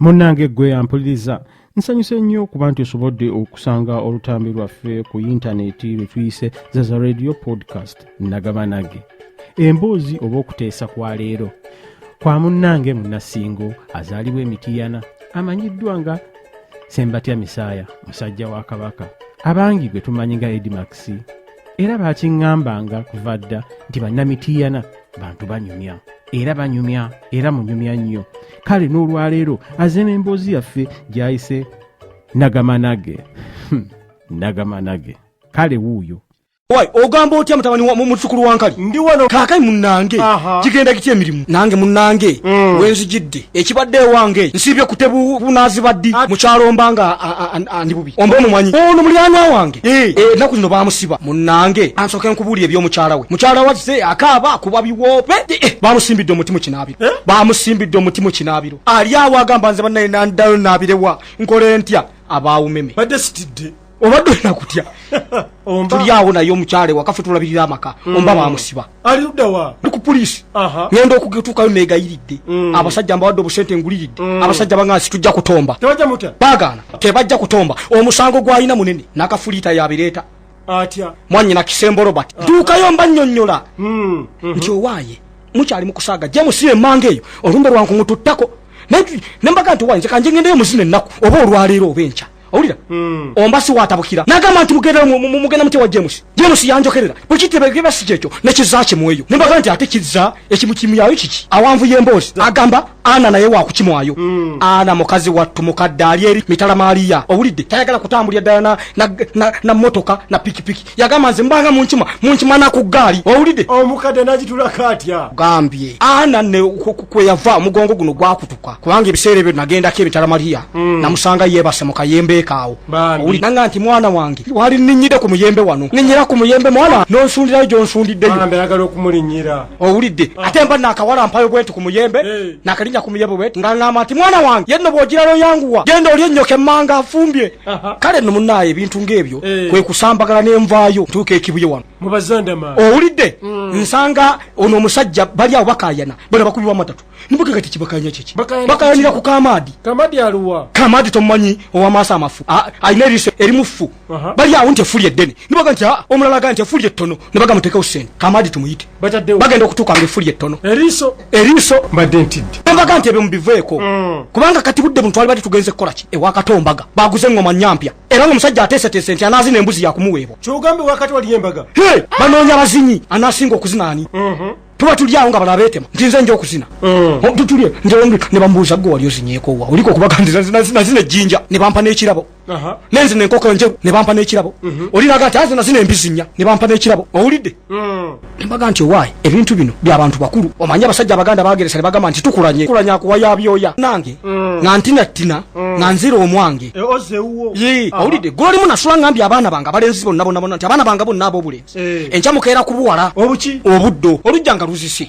Munnange gwe ampuliriza nsanyuse nnyo kuba nti osobodde okusanga olutambi lwaffe ku intaneti lwe tuyise Zaza Radio Podcast Nagamanage. Emboozi oba okuteesa kwa leero kwa munnange Munnasingo azaalibwa Emitiyana amanyiddwa nga Sembatya Misaaya musajja wa Kabaka abangi gwe tumanyi nga Edimax era bakiŋŋambanga kuva dda nti bannamitiyana bantu banyumya era banyumya era munyumya nnyo. Kale n'olwaleero aze n'emboozi yaffe gy'ayise Nagamanage. Nagamanage kale wuuyo Wai ogamba otya mutabani wa mutsukulu wankali ndi wano kakai munnange kigenda kitye emirimu nange munnange wenzijidde ekibadde wange nsibye kutebu bunazi baddi mukyalombanga andi bubi ombe mumanyi ono mulyanya wange naku zino bamusiba munnange ansoke nkubuli ebyo mukyala we se akaba kuba biwope bamusimbidde omuti mu kinabiro bamusimbidde omuti mu kinabiro ali awo agamba nze bannaye nandayo nabirewa nkole ntya abaawumeme badde sitidde obadde nakutya tuli awo nayo omukyale wakafe tulabirira amaka omba bamusiba ali luddawa ndi ku poliisi ngenda okugetuukayo neegayiridde abasajja mbawadde obusente nguliridde abasajja bangasi tujja kutomba tebajja muta baagaana tebajja kutomba omusango gwalina munene n'akafuliita yabireeta atya mwanyina Kisembo Robert tuukayo mba nnyonnyola nti owaaye mukyali mu kusaaga James emmanga eyo olumbe lwange ngututtako nembaga nti owaaye nze kanje ngendeyo muzina ennaku oba olwaleero oba enkya Owulira ombasi watabukira nagamba nti mugenda mutye wa James yanjokerera bwekitebegeba si kyekyo nekizaache mweyo nembaga nti ate kizza ekimukimyayo kiki awanvu y'emboozi agamba ana naye wakukimwayo ana mukazi wattu mukadde ali eri mitala Maria owulidde tayagala kutambulira ddala na motoka na pikipiki yagamba nze mbanga munkima na ku gaali owulidde omukadde n'agitulako atya gambye ana ne kwe yava omugongo guno gwakutuka kubanga ebiseera ebyo nagendako emitala Maria namusanga yeebase mu kayembe kawo uli nanga nti mwana wange wali ninyide ku muyembe wano ninyira ku muyembe mwana nonsundirayo gyonsundidde bambe yagala okumulinyira owulidde ate mba nakawala mpayo bwetu ku muyembe nakalinya ku muyembe bwetu ngangamba nti mwana wange yenno bwogiralo yanguwa genda oli ennyoka emmanga afumbye kale nno munnaye ebintu ng'ebyo kwe kusambagala n'envaayo ntuuka ekibuye wano mubazandama owulidde nsanga ono omusajja bali awo bakayana bana bakubibwa matatu nibuke kati kibakanya kiki bakayanira ku kamadi aluwa kamadi tomanyi owamasa amafu ainerise erimufu bali awo nti efuli eddene nibaga nti omulala ga nti efuli ettono nibaga muteke usene kamadi tumuyite bagenda okutuuka nga efuli ettono eriso mbadde ntidde nibaga nti ebyo mubiveeko kubanga kati budde muntu ali bati tugenze kukola ki ewakatombaga baguze engoma nyampya era ng'omusajja ateeseteese nti anaazina embuzi yakumuweebwa kyogambe wakati wali embaga banoonya bazinyi anaasinga okuzina ani tuba tuli awo nga balabeetema nti nze nja okuzina tutulye ne bambuuza gwe wali ozinyeeko wa oliko okubaga nti nazina ejjinja ne bampa n'ekirabo nenze nenkoko njeru ne bampa n'ekirabo oliraga nti aze nazina embizi nnya ne bampa n'ekirabo owulidde nembaga nti owaayi ebintu bino by'abantu bakulu omanyi abasajja abaganda bageresa ne bagamba nti tukulanye akuwaya byoya nange nga ntina nga nzira omwange owulidde gwe olimu nasula ngambye abaana bange abalenzi bonna nti abaana bange bonna ab'obulenzi enkya mukeera ku buwala obuddo olujja nga luzise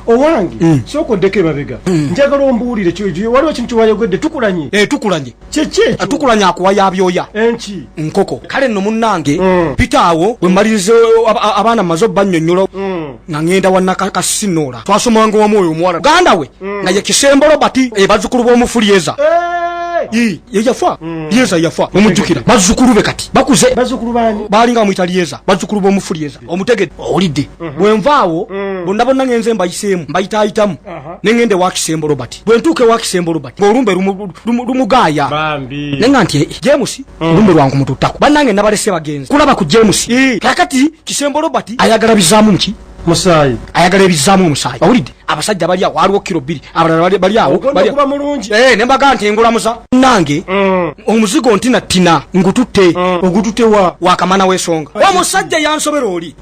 owange sooka oddeko emabega njagala ombuulire waliwo kintu kyewayogedde tukulanye tukulanye akuwaya byoya enki nkoko kale nno munnange pita awo bwe mmalirize abaana mmaze obbannyonnyola nga ngenda wannakasinoola twasomanga omwoyo omuwala ganda we nga ye Kisembo Robert bazzukulu b'omufuliyeza yafa Lieza yafa omujjukira bazzukulu be kati bakuze bazzukulu bani balinga bamuyita Lieza bazzukulu b'omufuliyeza omutegedde owulidde bwe nvaawo bonna ngenze mbayitaayitamu nengende wa Kisembo Robert bwe ntuuke wa Kisembo Robert ng'olumbe lumugaaya nenga nti James olumbe lwangu mututtako bannange nabalese bagenzi kulaba ku James kakati Kisembo Robert ayagala bizaamu nki musaayi ayagala ebizaamu omusaayi owulidde abasajja bali awo waliwo kilo 2 abalala bali awo kuba mulungi nembaga nti ngulamusa nange omuzigo ntina ngututte ogututte wakamana w'ensonga omusajja yansobera oli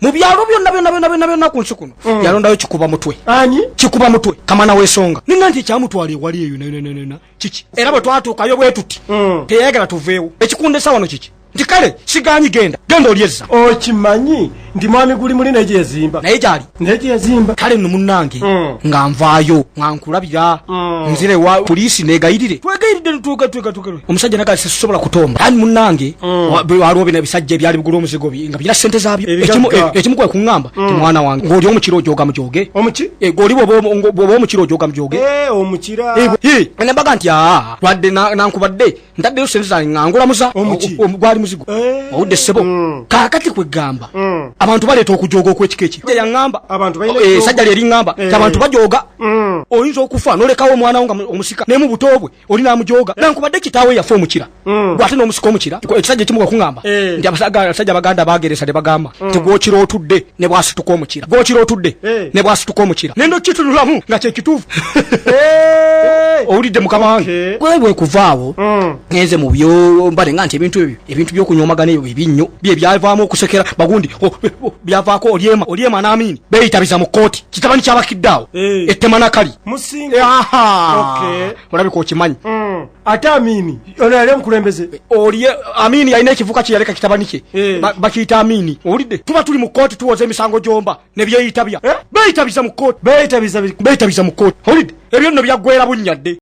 mu byalo byonna ku nsi kuno yalondayo kikuba mutwe kamana w'ensonga ninga nti ekyamutwala ewali eyo kiki era bwe twatuukayo bwe tuti teyayagala tuveewo ekikundesa wano kiki nti kale siganyi genda olyezza. Okimanyi ndi mwami guli muli nejezimba. Naye gyali Nejezimba. Kale nno munnange nga nvaayo nga nkulabira nzire wa poliisi negayirire twegayiridde ntuuka omusajja naga sisobola kutomba ani munnange waliwo bino ebisajja ebyali bigula omuzigo nga birina ssente zaabyo ekimu kwe kuŋŋamba ti mwana wange ng'oli omukiro ojoga mujoge g'oli bw'oba omukiro ojoga mujoge omukira nembaga nti twadde nankubadde ntaddeyo ssente zange nga ngulamuza gwali muzigo owudde ssebo kaakati kwegamba abantu baleeta okujoga okwekika eki yaŋŋamba sajja lyeri ŋŋamba ti abantu bajoga oyinza okufa nolekawo omwana wo nga omusika naye mu buto bwe oli namujoga nankubadde kitaawe yafa omukira gwate n'omusika omukira ekisajja ekimu kwekuŋŋamba nti abasajja baganda bageresa ne bagamba nti gwokira otudde ne bwasituka omukira gwokira otudde ne bwasituka omukira nendo kitunulamu nga kyekituufu owulidde mukama wange bwe kuvaawo ngenze mu byombale nga nti ebintu by'okunyomagana ebyo ebinnyo bye byavaamu okusekera bagundi byavaako olyema n'amini beeyitabiza mu kkooti kitabani kyabakiddeawo ettema nakali olabika okimanyi ate amini ono yali omukulembeze amini yalina ekivuka kye yaleka kitabani kye bakiyita amini owulidde tuba tuli mu kkooti tuwoza emisango gyomba ne byeyitabya beeyitabiza mu kkooti owulidde ebyo nno byaggwera bunnyadde